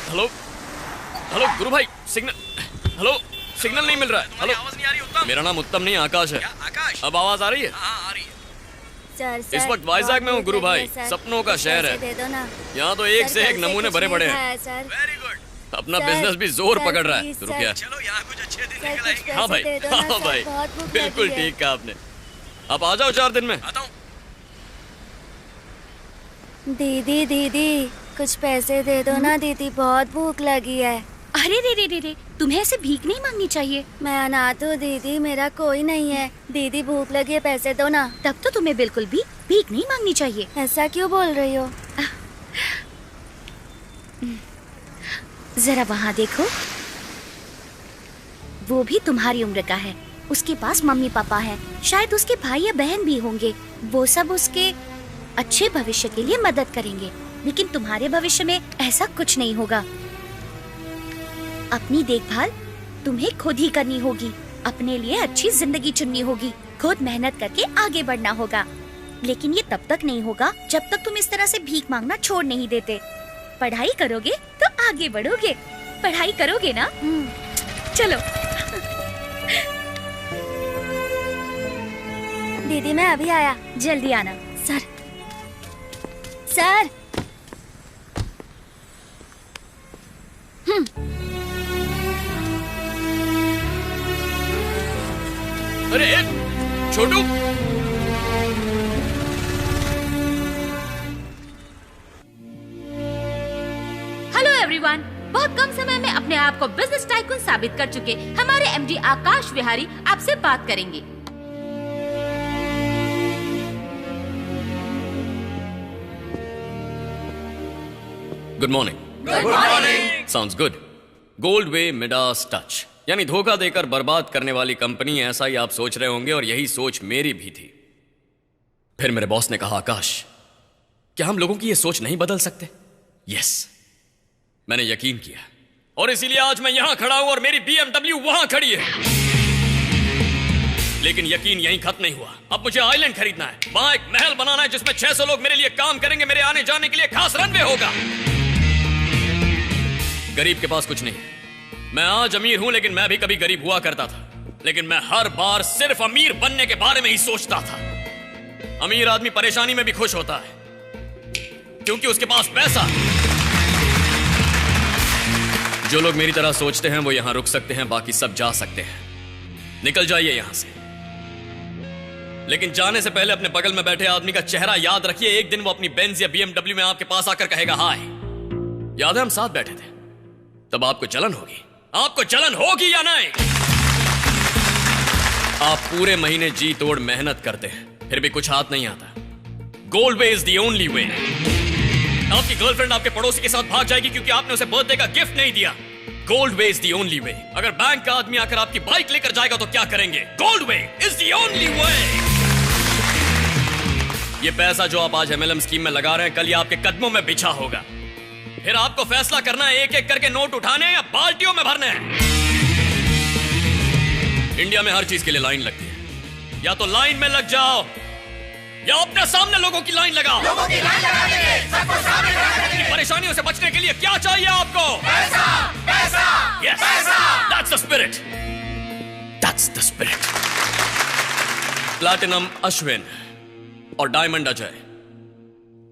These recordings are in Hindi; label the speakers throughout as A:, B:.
A: हेलो हेलो गुरु भाई, सिग्नल, हेलो सिग्नल नहीं मिल रहा है। हेलो,
B: आवाज नहीं आ रही उत्तम?
A: मेरा नाम उत्तम नहीं आकाश है।
B: आकाश?
A: अब आवाज आ रही है?
B: हाँ आ रही है।
C: सर,
A: इस वक्त वाइजैक में हूँ गुरु भाई, सपनों का शहर है।
C: दे दो ना।
A: यहाँ तो एक से एक नमूने भरे पड़े हैं।
C: Sir,
B: very good.
A: अपना
C: सर,
A: बिजनेस भी जोर
C: सर,
A: पकड़ रहा है।
C: प्लीज,
A: तो
C: सर।
A: रुकिए।
B: चलो यहाँ कुछ अच्छे दिन
C: सर,
B: निकल
C: कुछ
B: आएंगे।
A: हाँ भाई,
C: पैसे दे दो ना,
A: हाँ
C: सर,
A: भाई,
C: बहुत भूख
A: बिल्कुल
C: लगी है।
A: ठीक कहा आपने। आप आ जाओ 4 दिन में।
B: आता हूँ।
C: दीदी दीदी कुछ पैसे दे दो ना दीदी, बहुत भूख लगी है।
D: अरे रे रे रे रे, तुम्हें ऐसे भीख नहीं मांगनी चाहिए।
C: मैं अनाथ हूँ दीदी, मेरा कोई नहीं है। दीदी भूख लगी है, पैसे दो ना।
D: तब तो तुम्हें बिल्कुल भी भीख नहीं मांगनी चाहिए।
C: ऐसा क्यों बोल रही हो?
D: जरा वहाँ देखो, वो भी तुम्हारी उम्र का है। उसके पास मम्मी पापा हैं, शायद उसके भाई या बहन भी होंगे। वो सब उसके अच्छे भविष्य के लिए मदद करेंगे, लेकिन तुम्हारे भविष्य में ऐसा कुछ नहीं होगा। अपनी देखभाल तुम्हें खुद ही करनी होगी। अपने लिए अच्छी जिंदगी चुननी होगी। खुद मेहनत करके आगे बढ़ना होगा। लेकिन ये तब तक नहीं होगा जब तक तुम इस तरह से भीख मांगना छोड़ नहीं देते। पढ़ाई करोगे तो आगे बढ़ोगे। पढ़ाई करोगे ना? चलो।
C: दीदी मैं अभी आया।
D: जल्दी आना।
C: सर, सर,
A: अरे छोटू,
D: हेलो एवरीवन, बहुत कम समय में अपने आप को बिजनेस टाइकून साबित कर चुके हमारे एमडी आकाश विहारी आपसे बात करेंगे।
A: Good morning. Good morning. Sounds good. Gold way Midas touch, यानी धोखा देकर बर्बाद करने वाली कंपनी। ऐसा ही आप सोच रहे होंगे और यही सोच मेरी भी थी। फिर मेरे बॉस ने कहा, आकाश क्या हम लोगों की ये सोच नहीं बदल सकते? यस, मैंने यकीन किया और इसीलिए आज मैं यहां खड़ा हूं और मेरी BMW वहां खड़ी है। लेकिन यकीन यहीं खत्म नहीं हुआ। अब मुझे आइलैंड खरीदना है, वहां एक महल बनाना है जिसमें 600 लोग मेरे लिए काम करेंगे। मेरे आने जाने के लिए खास रनवे होगा। गरीब के पास कुछ नहीं। मैं आज अमीर हूं, लेकिन मैं भी कभी गरीब हुआ करता था। लेकिन मैं हर बार सिर्फ अमीर बनने के बारे में ही सोचता था। अमीर आदमी परेशानी में भी खुश होता है क्योंकि उसके पास पैसा। जो लोग मेरी तरह सोचते हैं वो यहां रुक सकते हैं, बाकी सब जा सकते हैं। निकल जाइए यहां से। लेकिन जाने से पहले अपने बगल में बैठे आदमी का चेहरा याद रखिए। एक दिन वो अपनी बेंज या BMW में आपके पास आकर कहेगा, हाय। याद है हम साथ बैठे थे? तब आपको जलन होगी। आपको जलन होगी या नहीं? आप पूरे महीने जी तोड़ मेहनत करते हैं, फिर भी कुछ हाथ नहीं आता। Gold way is the only way. आपकी गर्लफ्रेंड आपके पड़ोसी के साथ भाग जाएगी क्योंकि आपने उसे बर्थडे का गिफ्ट नहीं दिया। Gold way is the only way. अगर बैंक का आदमी आकर आपकी बाइक लेकर जाएगा तो क्या करेंगे? Gold way is the only way. ये पैसा जो आप आज MLM स्कीम में लगा रहे हैं, कल ये आपके कदमों में बिछा होगा। फिर आपको फैसला करना है एक एक करके नोट उठाने या बाल्टियों में भरने हैं। इंडिया में हर चीज के लिए लाइन लगती है। या तो लाइन में लग जाओ या अपने सामने लोगों की लाइन लगाओ।
E: लोगों की लाइन लगा देंगे, सबको सामने खड़ा कर देंगे।
A: परेशानियों से बचने के लिए क्या चाहिए आपको?
E: पैसा, पैसा,
A: Yes,
E: पैसा।
A: that's the spirit. That's the spirit. Platinum Ashwin और Diamond Ajay.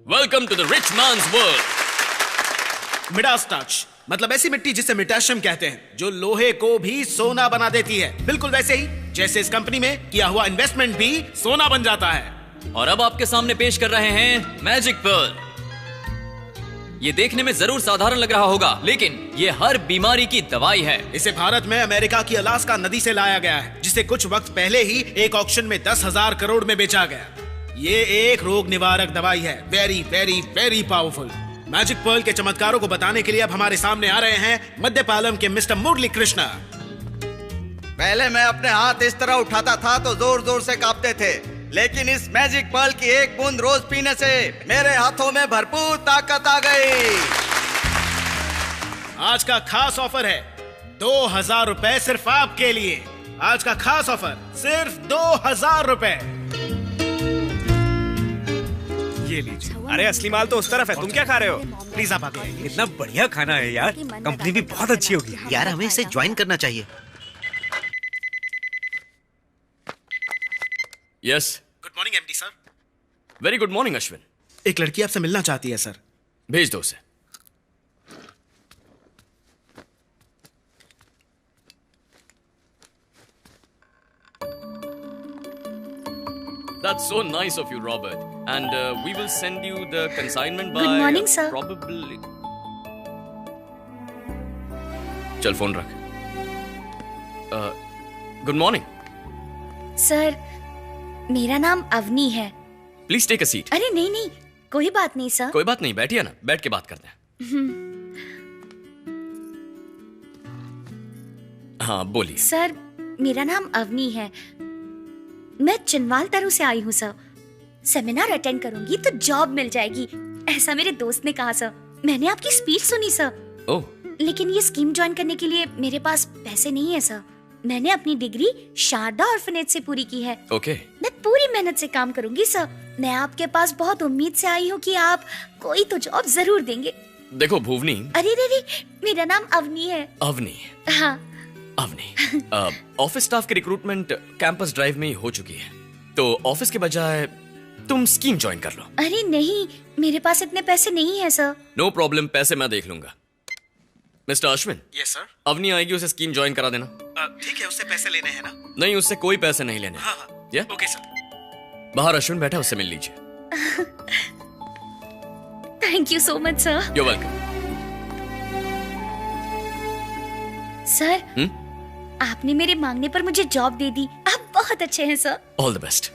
A: Welcome to the rich man's world.
F: Midas touch मतलब ऐसी मिट्टी जिसे मिटाशियम कहते हैं, जो लोहे को भी सोना बना देती है। बिल्कुल वैसे ही जैसे इस कंपनी में किया हुआ इन्वेस्टमेंट भी सोना बन जाता है।
G: और अब आपके सामने पेश कर रहे हैं मैजिक पर्ल। ये देखने में जरूर साधारण लग रहा होगा, लेकिन ये हर बीमारी की दवाई है।
F: इसे भारत में अमेरिका की अलास्का नदी से लाया गया है, जिसे कुछ वक्त पहले ही एक ऑक्शन में 10,000 करोड़ में बेचा गया। ये एक रोग निवारक दवाई है। Very very very powerful. Magic Perl के चमत्कारों को बताने के लिए अब हमारे सामने आ रहे हैं मध्यपालम के मिस्टर मुरली कृष्णा।
H: पहले मैं अपने हाथ इस तरह उठाता था तो जोर जोर से कांपते थे, लेकिन इस मैजिक पर्ल की एक बूंद रोज पीने से मेरे हाथों में भरपूर ताकत आ गई।
F: आज का खास ऑफर है 2,000 रुपए सिर्फ आपके लिए। आज का खास ऑफर सिर्फ 2,000 रुपए। ये लीजिए।
B: अरे असली माल तो उस तरफ है, तुम क्या खा रहे हो?
F: प्लीज आप आगे आइए।
B: इतना बढ़िया खाना है यार, कंपनी भी बहुत अच्छी होगी।
I: यार हमें इसे ज्वाइन करना चाहिए।
A: Yes,
F: good morning MD sir.
A: Very good morning Ashwin.
F: एक लड़की आपसे मिलना चाहती है सर।
A: भेज दो उसे। That's so nice of you, Robert. And we will send you the consignment by...
D: Good morning, sir.
A: Probably... चल फोन रख। Good morning.
D: सर, मेरा नाम अवनी है।
A: Please take a seat.
D: अरे नहीं नहीं, कोई बात नहीं सर।
A: कोई बात नहीं, बैठिए ना, बैठ के बात करते हैं। हाँ बोलिए।
D: सर, मेरा नाम अवनी है। मैं चिनवाल तरु से आई हूँ सर। सेमिनार अटेंड करूंगी तो जॉब मिल जाएगी, ऐसा मेरे दोस्त ने कहा सर। मैंने आपकी स्पीच सुनी सर।
A: ओह।
D: लेकिन ये स्कीम ज्वाइन करने के लिए मेरे पास पैसे नहीं है सर। मैंने अपनी डिग्री शारदा ऑर्फनेज से पूरी की है।
A: ओके।
D: मैं पूरी मेहनत से काम करूंगी सर। मैं आपके पास बहुत उम्मीद से आई हूँ कि आप कोई तो जॉब जरूर देंगे।
A: देखो भुवनी।
D: अरे रे, मेरा नाम अवनी है।
A: अवनी।
D: हाँ
A: अवनी, ऑफिस स्टाफ की रिक्रूटमेंट कैंपस ड्राइव में ही हो चुकी है, तो ऑफिस के बजाय तुम स्कीम ज्वाइन कर लो।
D: अरे नहीं, मेरे पास इतने पैसे नहीं है सर।
A: नो प्रॉब्लम, पैसे मैं देख लूंगा। Mister Ashwin.
F: Yes sir.
A: Avani आएगी, उसे स्कीम ज्वाइन करा देना।
F: ठीक है, उससे पैसे लेने हैं ना?
A: नहीं, उससे कोई पैसे नहीं लेने।
F: हाँ हाँ। Okay sir.
A: बाहर अश्विन बैठा, उससे मिल लीजिए।
D: Thank you so much sir.
A: You welcome.
D: Sir, आपने मेरे मांगने पर मुझे जॉब दे दी। आप बहुत अच्छे हैं सर।
A: All the best.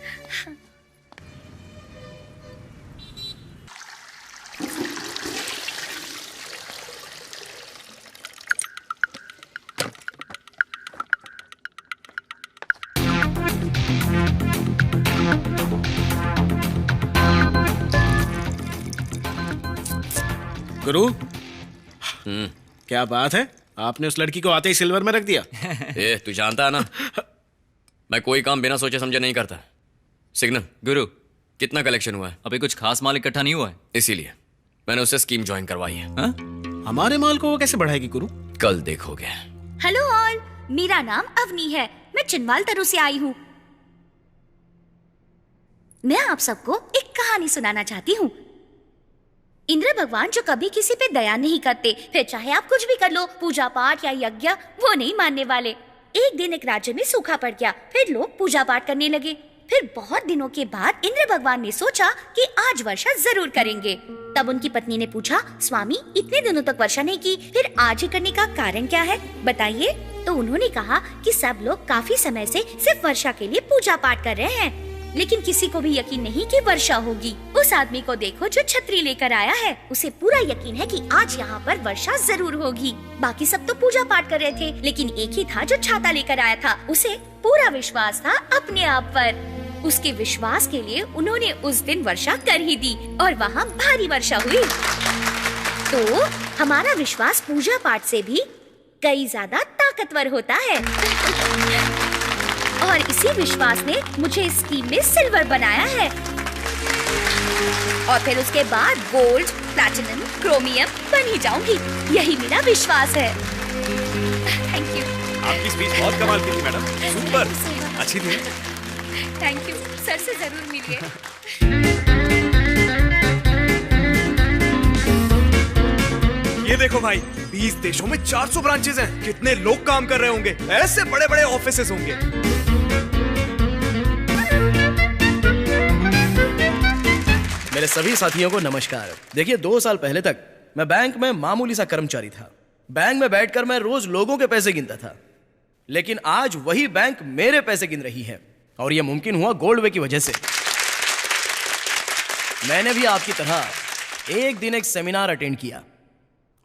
F: गुरु, क्या बात है, आपने उस लड़की को आते ही सिल्वर में रख दिया।
A: ए, तू जानता है ना, मैं कोई काम बिना सोचे समझे नहीं करता। सिग्नल
G: गुरु,
A: कितना कलेक्शन हुआ है?
G: अभी कुछ खास माल इकट्ठा नहीं हुआ है,
A: इसीलिए मैंने उसे स्कीम ज्वाइन करवाई है।
G: हा?
F: हमारे माल को वो कैसे बढ़ाएगी गुरु?
A: कल देखोगे।
D: हेलो ऑल, मेरा नाम अवनी है। मैं चिनवाल तरु से आई हूँ। मैं आप सबको एक कहानी सुनाना चाहती हूँ। इंद्र भगवान जो कभी किसी पे दया नहीं करते, फिर चाहे आप कुछ भी कर लो, पूजा पाठ या यज्ञ, वो नहीं मानने वाले। एक दिन एक राज्य में सूखा पड़ गया, फिर लोग पूजा पाठ करने लगे। फिर बहुत दिनों के बाद इंद्र भगवान ने सोचा कि आज वर्षा जरूर करेंगे। तब उनकी पत्नी ने पूछा, स्वामी इतने दिनों तक वर्षा नहीं की, फिर आज ही करने का कारण क्या है, बताइए। तो उन्होंने कहा कि सब लोग काफी समय से सिर्फ वर्षा के लिए पूजा पाठ कर रहे हैं, लेकिन किसी को भी यकीन नहीं कि वर्षा होगी। उस आदमी को देखो जो छतरी लेकर आया है, उसे पूरा यकीन है कि आज यहाँ पर वर्षा जरूर होगी। बाकी सब तो पूजा पाठ कर रहे थे, लेकिन एक ही था जो छाता लेकर आया था। उसे पूरा विश्वास था अपने आप पर। उसके विश्वास के लिए उन्होंने उस दिन वर्षा कर ही दी और वहाँ भारी वर्षा हुई। तो हमारा विश्वास पूजा पाठ से भी कई ज्यादा ताकतवर होता है। और इसी विश्वास ने मुझे इस स्कीम में सिल्वर बनाया है, और फिर उसके बाद गोल्ड, प्लैटिनम, क्रोमियम बन ही जाऊंगी। यही मेरा विश्वास है। Thank you.
B: आपकी स्पीच बहुत कमाल की थी मैडम, सुपर अच्छी थी।
D: थैंक यू सर, से जरूर मिलिए।
B: ये देखो भाई, 20 देशों में 400 ब्रांचेस हैं। कितने लोग काम कर रहे होंगे, ऐसे बड़े बड़े ऑफिसेस होंगे।
J: मेरे सभी साथियों को नमस्कार। देखिए, 2 साल पहले तक मैं बैंक में मामूली सा कर्मचारी था। बैंक में बैठकर मैं रोज लोगों के पैसे गिनता था, लेकिन आज वही बैंक मेरे पैसे गिन रही है, और यह मुमकिन हुआ गोल्डवे की वजह से। मैंने भी आपकी तरह एक दिन एक सेमिनार अटेंड किया,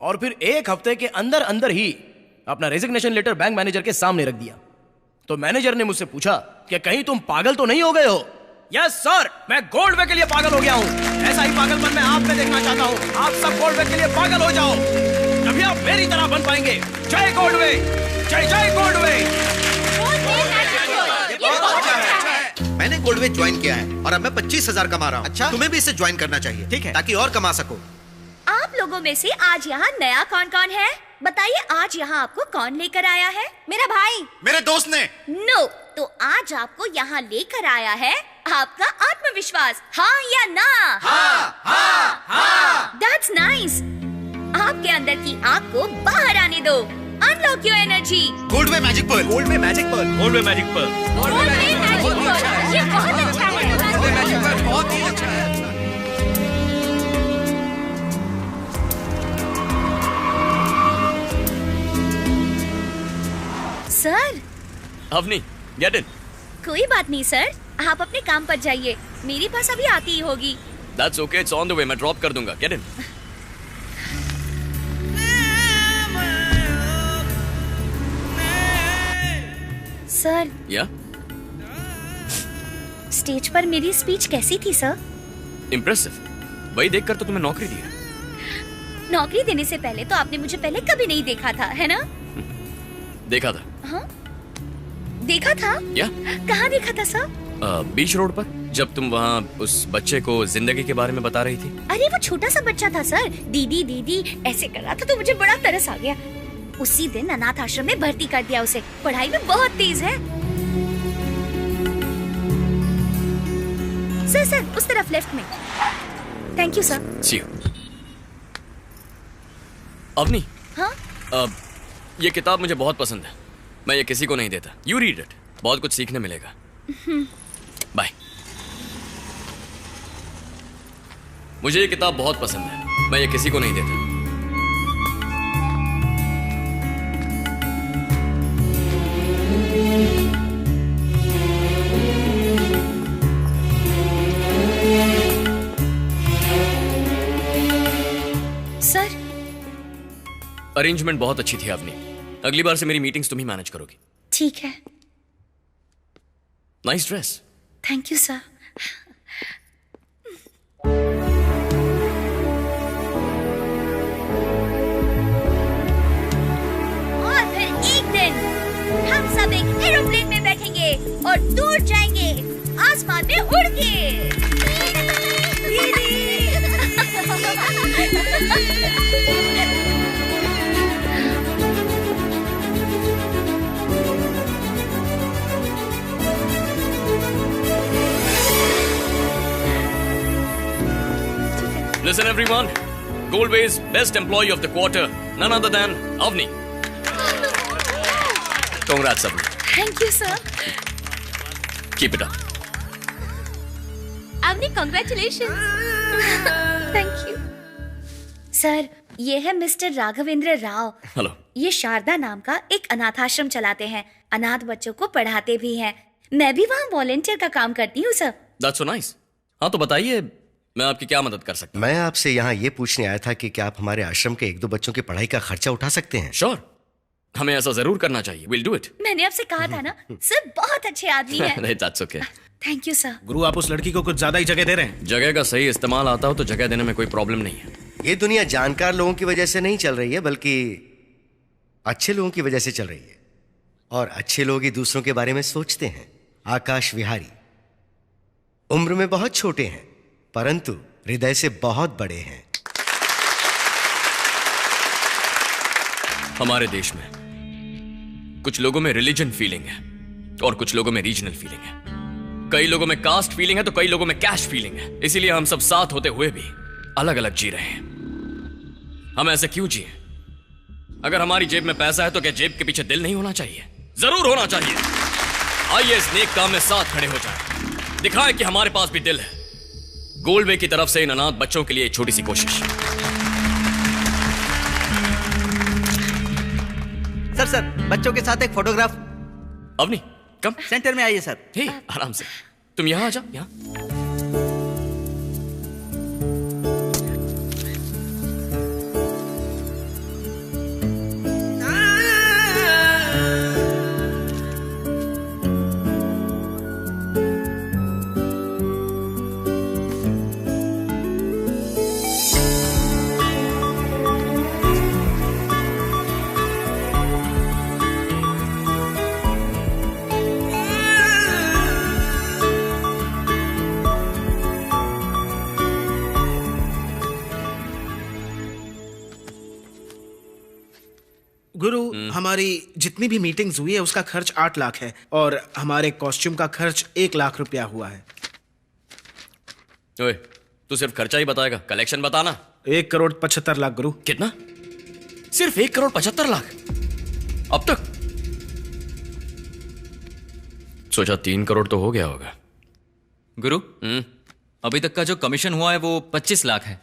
J: और फिर 1 हफ्ते के अंदर अंदर ही अपना रेजिग्नेशन लेटर बैंक मैनेजर के सामने रख दिया। तो मैनेजर ने मुझसे पूछा कि कहीं तुम पागल तो नहीं हो गए हो? यस सर, मैं गोल्डवे के लिए पागल हो गया हूं। ऐसा ही पागलपन मैं आप में देखना चाहता हूं। आप सब गोल्डवे के लिए पागल हो जाओ, तभी आप मेरी तरह बन पाएंगे। जय गोल्डवे, जय जय गोल्डवे।
I: मैंने गोल्डवे ज्वाइन किया है और अब मैं 25,000 कमा रहा हूँ।
H: अच्छा?
I: तुम्हें भी इसे ज्वाइन करना चाहिए,
F: ठीक है।
I: ताकि और कमा सको।
D: आप लोगों में से आज यहाँ नया कौन कौन है? बताइए, आज यहाँ आपको कौन लेकर आया है?
C: मेरा भाई।
I: मेरे दोस्त ने।
D: नो, तो आज आपको यहाँ लेकर आया है आपका आत्मविश्वास, हाँ या ना?
E: हाँ, हाँ, हाँ।
D: That's nice. आपके अंदर की आग को बाहर आने दो। Unlock your energy.
I: Goldway magic Perl.
B: Goldway magic Perl.
F: Goldway magic Perl.
D: Goldway Magic Pearl, ये बहुत अच्छा है।
I: बहुत ही अच्छा है।
D: Sir,
A: Avani, get in.
D: कोई बात नहीं सर, आप अपने काम पर जाइए, मेरे पास अभी आती ही होगी।
A: That's okay, it's on the way, मैं ड्रॉप कर दूंगा। Get in.
D: सर,
A: या
D: स्टेज पर मेरी स्पीच कैसी थी सर?
A: इम्प्रेसिव। वही देखकर तो तुम्हें नौकरी दी है।
D: नौकरी देने से पहले तो आपने मुझे पहले कभी नहीं देखा था, है ना?
A: देखा था।
D: हाँ? देखा था?
A: या
D: कहाँ देखा था सर?
A: बीच रोड पर, जब तुम वहाँ उस बच्चे को जिंदगी के बारे में बता रही थी।
D: अरे वो छोटा सा बच्चा था सर, दीदी दीदी ऐसे कर रहा था तो मुझे बड़ा तरस आ गया। उसी दिन अनाथ आश्रम में भर्ती कर दिया उसे, पढ़ाई में बहुत तेज है। सर उस तरफ लेफ्ट में। Thank you sir.
A: See you. Avani,
D: हाँ?
A: ये किताब मुझे बहुत पसंद है, मैं ये किसी को नहीं देता। यू रीड इट, बहुत कुछ सीखने मिलेगा। बाय। मुझे ये किताब बहुत पसंद है, मैं ये किसी को नहीं देता।
D: सर,
A: अरेंजमेंट बहुत अच्छी थी अवनी, अगली बार से मेरी मीटिंग्स तुम ही मैनेज करोगी।
D: ठीक है।
A: Nice dress.
D: Thank you sir. और फिर एक दिन हम सब एक एरोप्लेन में बैठेंगे और दूर जाएंगे आसमान में उड़ के।
A: Listen everyone, Goldway's best employee of the quarter, none other than Avni. Congrats Avni.
D: Thank you sir.
A: Keep it up.
D: Avni, congratulations. Thank you. Sir, ये है मिस्टर राघवेंद्र राव।
A: हेलो।
D: ये शारदा नाम का एक अनाथाश्रम चलाते हैं, अनाथ बच्चों को पढ़ाते भी हैं। मैं भी वहाँ वॉलेंटियर का काम करती हूँ सर।
A: That's so nice. हाँ तो बताइए, मैं आपकी क्या मदद कर सकता हूँ?
K: मैं आपसे यहाँ ये पूछने आया था कि क्या आप हमारे आश्रम के 1-2 बच्चों की पढ़ाई का खर्चा उठा सकते हैं?
A: Sure. हमें ऐसा जरूर करना चाहिए। We'll do it.
D: मैंने आपसे कहा था ना, सर बहुत अच्छे आदमी हैं।
A: नहीं, that's okay.
D: Thank you sir.
F: गुरु, आप उस लड़की को कुछ ज्यादा ही जगह दे रहे हैं।
A: जगह का सही इस्तेमाल आता हो तो जगह देने में कोई प्रॉब्लम नहीं है।
K: ये दुनिया जानकार लोगों की वजह से नहीं चल रही है, बल्कि अच्छे लोगों की वजह से चल रही है। और अच्छे लोग ही दूसरों के बारे में सोचते हैं। आकाश विहारी उम्र में बहुत छोटे हैं, परंतु हृदय से बहुत बड़े हैं।
A: हमारे देश में कुछ लोगों में रिलीजन फीलिंग है और कुछ लोगों में रीजनल फीलिंग है। कई लोगों में कास्ट फीलिंग है तो कई लोगों में कैश फीलिंग है। इसीलिए हम सब साथ होते हुए भी अलग अलग जी रहे हैं। हम ऐसे क्यों जिए? अगर हमारी जेब में पैसा है तो क्या जेब के पीछे दिल नहीं होना चाहिए? जरूर होना चाहिए। आइए इस नेक काम में साथ खड़े हो जाएं, दिखाएं कि हमारे पास भी दिल है। गोल्डवे की तरफ से इन अनाथ बच्चों के लिए एक छोटी सी कोशिश।
H: सर बच्चों के साथ एक फोटोग्राफ।
A: अवनी, कम
H: सेंटर में आइए सर।
A: हे, आराम से। तुम यहां आ जाओ, यहां।
F: गुरु, हमारी जितनी भी मीटिंग्स हुई है उसका खर्च 8 लाख है और हमारे कॉस्ट्यूम का खर्च 1 लाख रुपया हुआ है।
A: ओए, तू सिर्फ खर्चा ही बताएगा, कलेक्शन बताना।
F: 1,75,00,000 गुरु।
A: कितना? सिर्फ 1,75,00,000? अब तक सोचा 3 करोड़ तो हो गया होगा।
G: गुरु, अभी तक का जो कमीशन हुआ है वो 25 लाख है।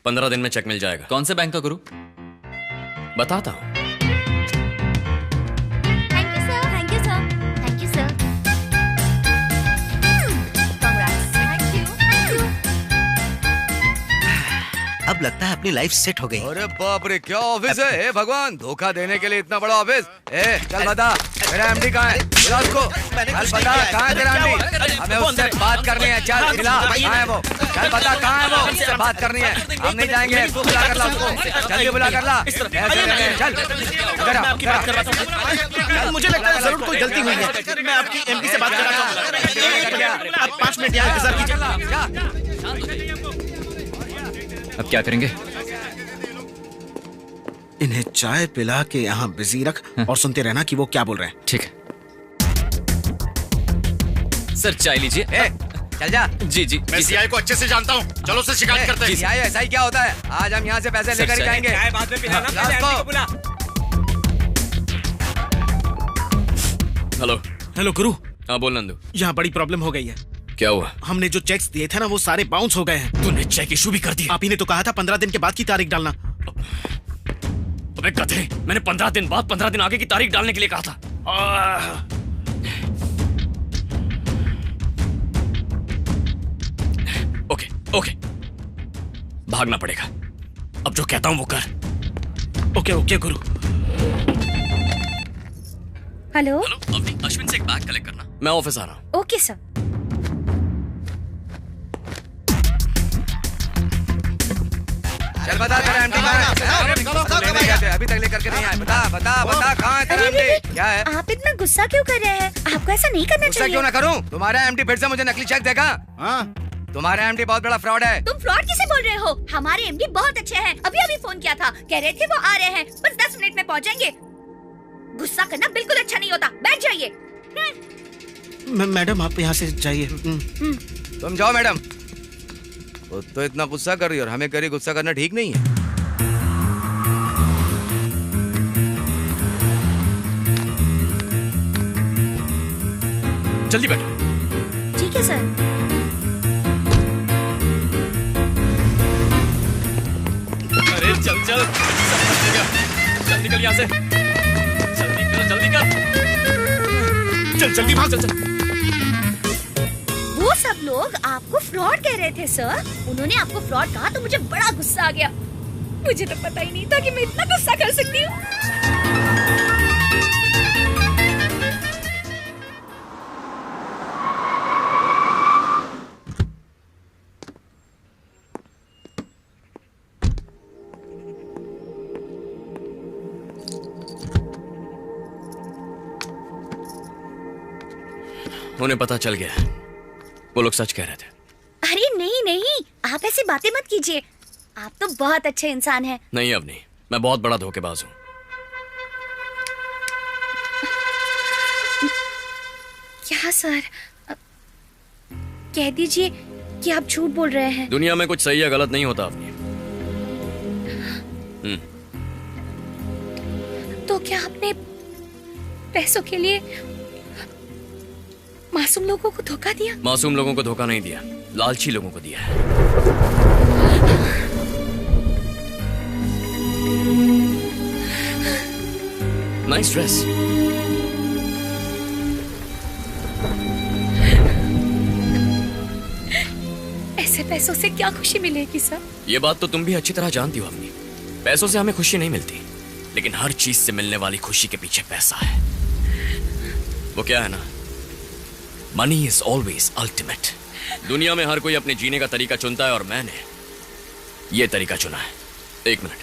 A: 15 दिन में चेक मिल जाएगा।
G: कौन से बैंक का गुरु?
A: बताता हूं।
C: Thank you sir, thank you sir, thank you sir. Congrats, thank you.
K: अब लगता है अपनी लाइफ सेट हो गई।
H: अरे बाप रे, क्या ऑफिस है? हे भगवान, धोखा देने के लिए इतना बड़ा ऑफिस। चल बता, मेरा एमडी कहाँ है? बुला उसको। चल बता, कहाँ है तेरा एमडी? हमें उससे बात करनी है। चल मिला, कहाँ है वो? चल बता, कहाँ है वो? उससे बात करनी है। हम नहीं जाएंगे, बुला कर ला उसको। जल्दी बुला कर ला। चल,
F: मुझे लगता है जरूर कोई गलती हुई है। मैं आपकी एमडी से बात कर रहा हूँ। आप 5 मिनट यहाँ इंतजार कीजिए।
G: अब क्या करेंगे?
F: इन्हें चाय पिला के यहाँ बिजी रख और सुनते रहना कि वो क्या बोल रहे हैं।
G: ठीक है सर, चाय लीजिए।
K: चल जा।
G: जी जी,
I: मैं सीआई को अच्छे से जानता हूँ, चलो उससे शिकायत करते हैं।
K: सीआई ऐसा ही क्या होता है? आज हम यहाँ से पैसे लेकर ही जाएंगे।
B: बाद में पिलाना।
A: हेलो।
F: हेलो गुरु।
A: हाँ बोल नंदू।
F: यहाँ बड़ी प्रॉब्लम हो गई है।
A: क्या हुआ?
F: हमने जो चेक्स दिए थे ना वो सारे बाउंस हो गए हैं।
A: तूने चेक इशू भी कर दिया?
F: आप ही ने तो कहा था 15 दिन के बाद की तारीख डालना।
A: अबे गधे, मैंने 15 दिन बाद 15 दिन आगे की तारीख डालने के लिए कहा था। ओके ओके, भागना पड़ेगा। अब जो कहता हूं वो कर।
F: ओके ओके गुरु।
D: हेलो।
A: हेलो अवनी, अश्विन से एक बैग कलेक्ट करना। मैं ऑफिस आ रहा हूं।
D: Okay sir.
K: चल बता, तेरा एमडी कहाँ है? अभी तक लेकर के नहीं आए। बता बता बता, कहाँ है तेरा एमडी? क्या है?
D: आप इतना गुस्सा क्यों कर रहे हैं? आपको ऐसा नहीं करना
K: गुस्सा
D: चाहिए।
K: क्यों ना करूं? तुम्हारा एमडी फिर से मुझे नकली चेक देगा। हाँ, तुम्हारा एमडी बहुत बड़ा फ्रॉड है।
D: तुम फ्रॉड किसे बोल रहे हो? हमारे एमडी बहुत अच्छे हैं। अभी अभी फोन किया था, कह रहे थे वो आ रहे हैं, बस 10 मिनट में पहुंचेंगे। गुस्सा करना बिल्कुल अच्छा नहीं होता, बैठ जाइए।
F: मैडम आप यहाँ से जाइए।
K: तुम जाओ मैडम। वो तो इतना गुस्सा कर रही है और हमें कह रही गुस्सा करना ठीक नहीं है।
A: जल्दी बैठो।
D: ठीक है सर।
A: अरे चल चल, चल निकल यहाँ से। जल्दी कर, जल्दी कर।
F: चल जल्दी भाग। चल चल।
D: वो सब लोग आपको फ्रॉड कह रहे थे सर। उन्होंने आपको फ्रॉड कहा तो मुझे बड़ा गुस्सा आ गया। मुझे तो पता ही नहीं था कि मैं इतना गुस्सा कर सकती हूँ।
A: उन्हें पता चल गया, वो लोग सच कह रहे थे।
D: अरे नहीं नहीं, आप ऐसी बातें मत कीजिए। आप तो बहुत अच्छे इंसान हैं।
A: नहीं अवनी, मैं बहुत बड़ा धोखेबाज हूँ।
D: क्या सर? कह दीजिए कि आप झूठ बोल रहे हैं।
A: दुनिया में कुछ सही या गलत नहीं होता अवनी।
D: तो क्या आपने पैसों के लिए मासूम लोगों को धोखा दिया?
A: मासूम लोगों को धोखा नहीं दिया, लालची लोगों को दिया है। Nice dress.
D: ऐसे पैसों से क्या खुशी मिलेगी सर?
A: ये बात तो तुम भी अच्छी तरह जानती हो अवनी। पैसों से हमें खुशी नहीं मिलती, लेकिन हर चीज से मिलने वाली खुशी के पीछे पैसा है। वो क्या है ना, मनी इज ऑलवेज अल्टीमेट। दुनिया में हर कोई अपने जीने का तरीका चुनता है और मैंने ये तरीका चुना है। एक मिनट।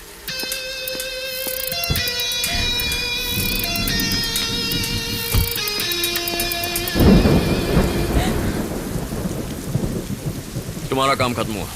A: तुम्हारा काम खत्म हुआ।